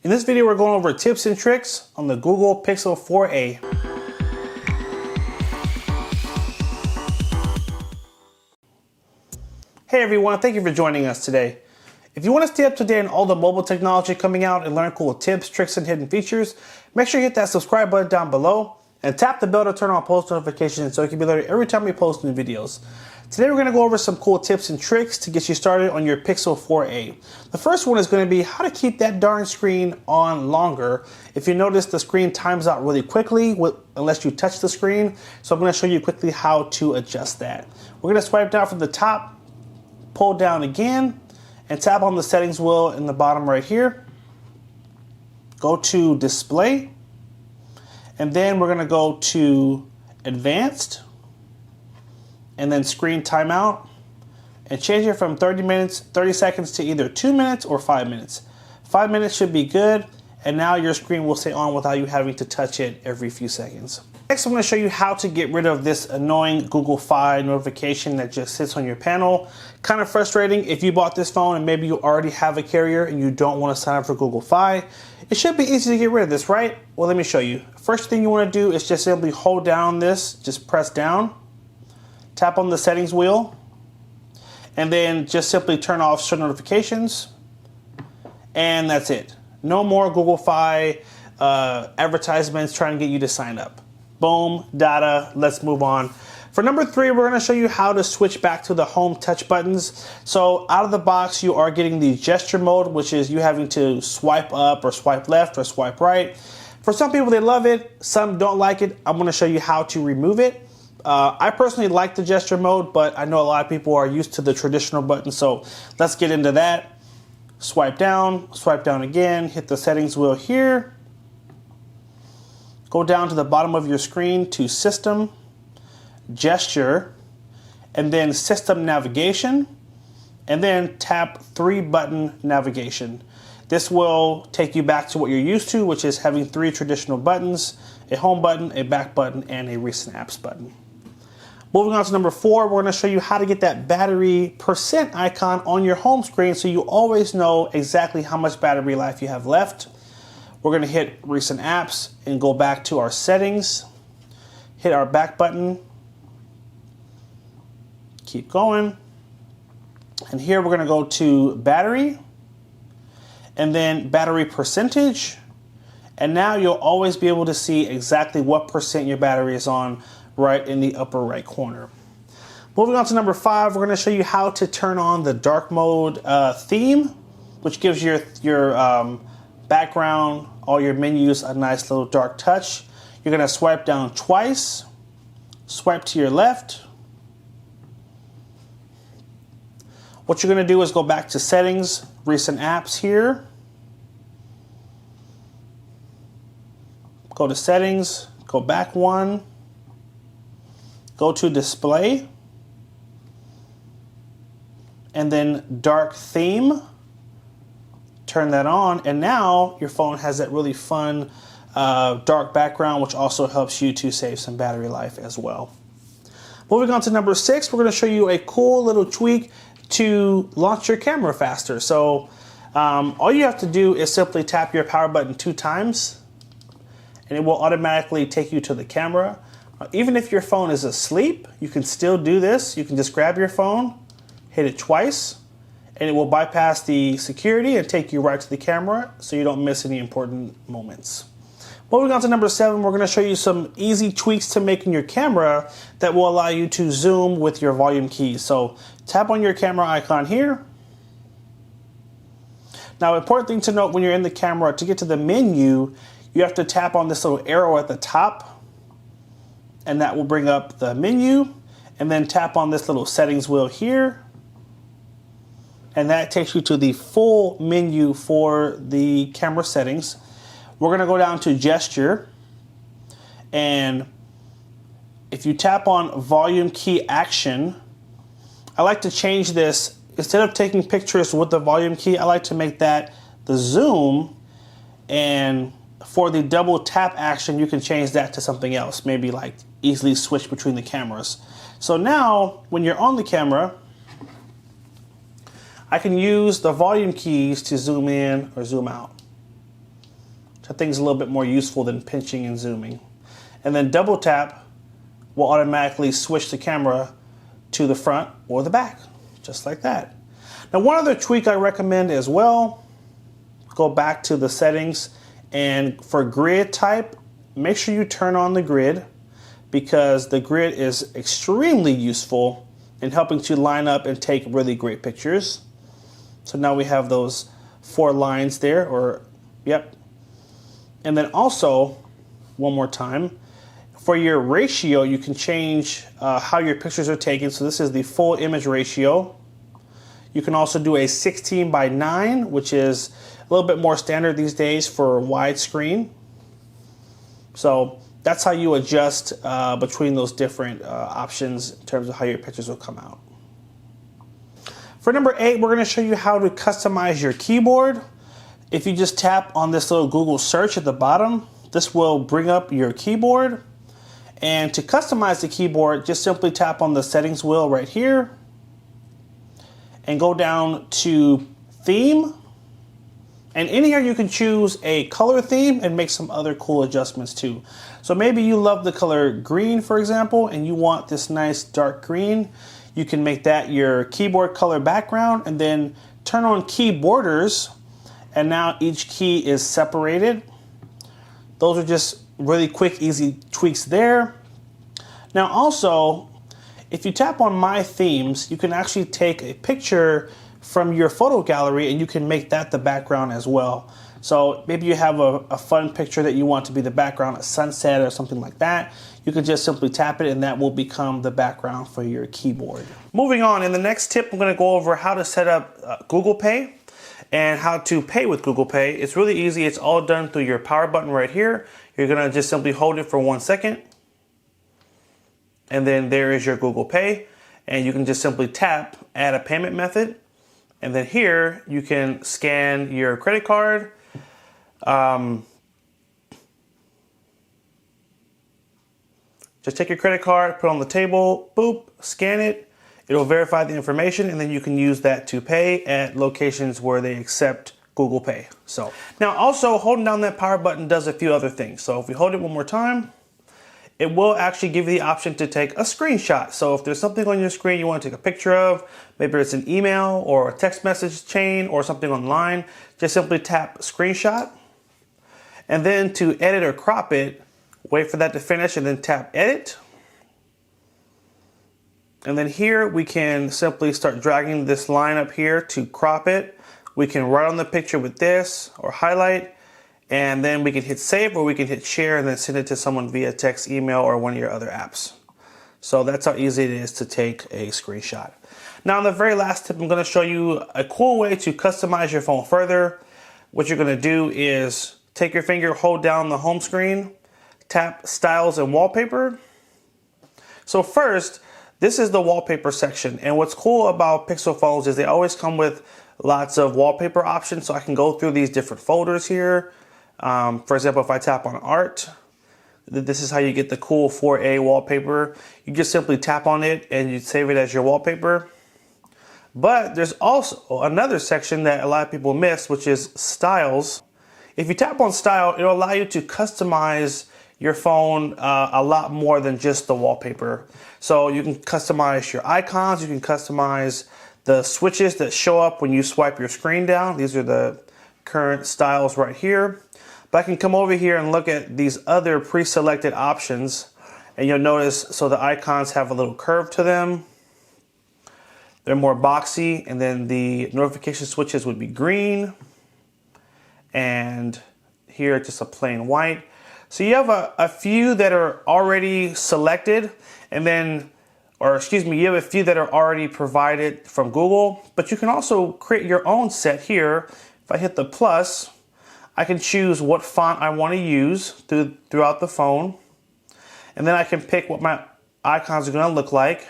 In this video, we're going over tips and tricks on the Google Pixel 4a. Hey everyone, thank you for joining us today. If you want to stay up to date on all the mobile technology coming out and learn cool tips, tricks, and hidden features, make sure you hit that subscribe button down below and tap the bell to turn on post notifications so you can be alerted every time we post new videos. Today we're going to go over some cool tips and tricks to get you started on your Pixel 4a. The first one is going to be how to keep that darn screen on longer. If you notice, the screen times out really quickly unless you touch the screen. So I'm going to show you quickly how to adjust that. We're going to swipe down from the top, pull down again, and tap on the settings wheel in the bottom right here. Go to display, and then we're going to go to advanced, and then screen timeout, and change it from 30 seconds to either 2 minutes or 5 minutes. 5 minutes should be good, and now your screen will stay on without you having to touch it every few seconds. Next, I'm going to show you how to get rid of this annoying Google Fi notification that just sits on your panel. Kind of frustrating if you bought this phone and maybe you already have a carrier and you don't want to sign up for Google Fi. It should be easy to get rid of this, right? Well, let me show you. First thing you want to do is just simply hold down this, just press down, tap on the settings wheel, and then just simply turn off show notifications, and that's it. No more Google Fi advertisements trying to get you to sign up. Boom, data, let's move on. For number 3, we're going to show you how to switch back to the home touch buttons. So out of the box, you are getting the gesture mode, which is you having to swipe up or swipe left or swipe right. For some people, they love it. Some don't like it. I'm going to show you how to remove it. I personally like the gesture mode, but I know a lot of people are used to the traditional button. So let's get into that. Swipe down again, hit the settings wheel here. Go down to the bottom of your screen to System, Gesture, and then System Navigation, and then tap 3-button navigation. This will take you back to what you're used to, which is having 3 traditional buttons: a home button, a back button, and a recent apps button. Moving on to number 4, we're going to show you how to get that battery percent icon on your home screen so you always know exactly how much battery life you have left. We're going to hit recent apps and go back to our settings, hit our back button, keep going, and here we're going to go to battery, and then battery percentage, and now you'll always be able to see exactly what percent your battery is on right in the upper right corner. Moving on to number 5, we're going to show you how to turn on the dark mode theme, which gives your background, all your menus, a nice little dark touch. You're going to swipe down twice, swipe to your left. What you're going to do is go back to settings, recent apps here. Go to settings, go back 1, go to display, and then dark theme. Turn that on, and now your phone has that really fun dark background, which also helps you to save some battery life as well. Moving on to number 6, we're going to show you a cool little tweak to launch your camera faster. So all you have to do is simply tap your power button 2 times, and it will automatically take you to the camera. Even if your phone is asleep, you can still do this. You can just grab your phone, hit it twice, and it will bypass the security and take you right to the camera so you don't miss any important moments. Moving on to number 7, we're going to show you some easy tweaks to make in your camera that will allow you to zoom with your volume keys. So tap on your camera icon here. Now, important thing to note when you're in the camera, to get to the menu, you have to tap on this little arrow at the top, and that will bring up the menu, and then tap on this little settings wheel here, and that takes you to the full menu for the camera settings. We're going to go down to gesture, and if you tap on volume key action, I like to change this. Instead of taking pictures with the volume key, I like to make that the zoom, and for the double tap action, you can change that to something else, maybe like easily switch between the cameras. So now when you're on the camera, I can use the volume keys to zoom in or zoom out. I think is a little bit more useful than pinching and zooming. And then double tap will automatically switch the camera to the front or the back, just like that. Now, one other tweak I recommend as well, go back to the settings, and for grid type, make sure you turn on the grid, because the grid is extremely useful in helping to line up and take really great pictures. So now we have those 4 lines there, or yep. And then also, one more time, for your ratio, you can change how your pictures are taken. So this is the full image ratio. You can also do a 16:9, which is a little bit more standard these days for widescreen. So that's how you adjust between those different options in terms of how your pictures will come out. For number 8, we're going to show you how to customize your keyboard. If you just tap on this little Google search at the bottom, this will bring up your keyboard. And to customize the keyboard, just simply tap on the settings wheel right here and go down to theme. And in here you can choose a color theme and make some other cool adjustments too. So maybe you love the color green, for example, and you want this nice dark green. You can make that your keyboard color background and then turn on key borders, and now each key is separated. Those are just really quick, easy tweaks there. Now also, if you tap on My Themes, you can actually take a picture from your photo gallery and you can make that the background as well. So maybe you have a fun picture that you want to be the background, a sunset or something like that. You can just simply tap it and that will become the background for your keyboard. Moving on, in the next tip, I'm going to go over how to set up Google Pay and how to pay with Google Pay. It's really easy. It's all done through your power button right here. You're going to just simply hold it for 1 second. And then there is your Google Pay. And you can just simply tap Add a Payment Method. And then here you can scan your credit card. Just take your credit card, put it on the table, boop, scan it. It'll verify the information, and then you can use that to pay at locations where they accept Google Pay. So now also holding down that power button does a few other things. So if we hold it one more time, it will actually give you the option to take a screenshot. So if there's something on your screen you want to take a picture of, maybe it's an email or a text message chain or something online, just simply tap screenshot. And then to edit or crop it, wait for that to finish and then tap edit. And then here we can simply start dragging this line up here to crop it. We can write on the picture with this or highlight, and then we can hit save or we can hit share and then send it to someone via text, email, or one of your other apps. So that's how easy it is to take a screenshot. Now, in the very last tip, I'm going to show you a cool way to customize your phone further. What you're going to do is take your finger, hold down the home screen, tap Styles and Wallpaper. So first, this is the wallpaper section. And what's cool about Pixel phones is they always come with lots of wallpaper options. So I can go through these different folders here. For example, if I tap on art, this is how you get the cool 4A wallpaper. You just simply tap on it and you save it as your wallpaper. But there's also another section that a lot of people miss, which is styles. If you tap on style, it'll allow you to customize your phone a lot more than just the wallpaper. So you can customize your icons, you can customize the switches that show up when you swipe your screen down. These are the current styles right here. But I can come over here and look at these other pre-selected options, and you'll notice, so the icons have a little curve to them. They're more boxy, and then the notification switches would be green. And here, just a plain white. So you have a few that are already selected, and then, or excuse me, you have a few that are already provided from Google, but you can also create your own set here. If I hit the plus, I can choose what font I want to use throughout the phone, and then I can pick what my icons are going to look like.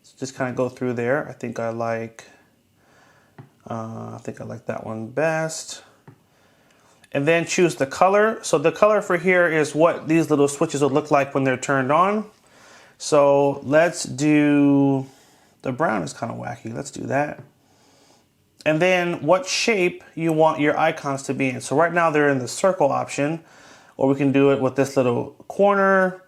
So just kind of go through there. I think I like that one best. And then choose the color. So the color for here is what these little switches will look like when they're turned on. So let's do, the brown is kind of wacky. Let's do that. and then what shape you want your icons to be in. So right now they're in the circle option, or we can do it with this little corner,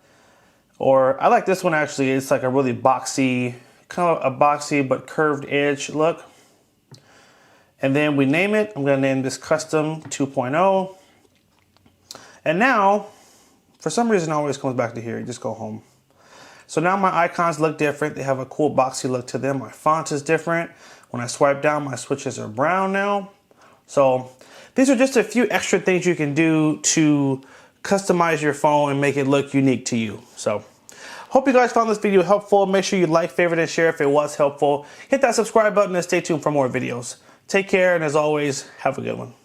or I like this one actually. It's like a really boxy, kind of a boxy but curved edge look. And then we name it. I'm gonna name this Custom 2.0. And now, for some reason it always comes back to here. You just go home. So now my icons look different. They have a cool boxy look to them. My font is different. When I swipe down, my switches are brown now. So these are just a few extra things you can do to customize your phone and make it look unique to you. So hope you guys found this video helpful. Make sure you like, favorite, and share if it was helpful. Hit that subscribe button and stay tuned for more videos. Take care, and as always, have a good one.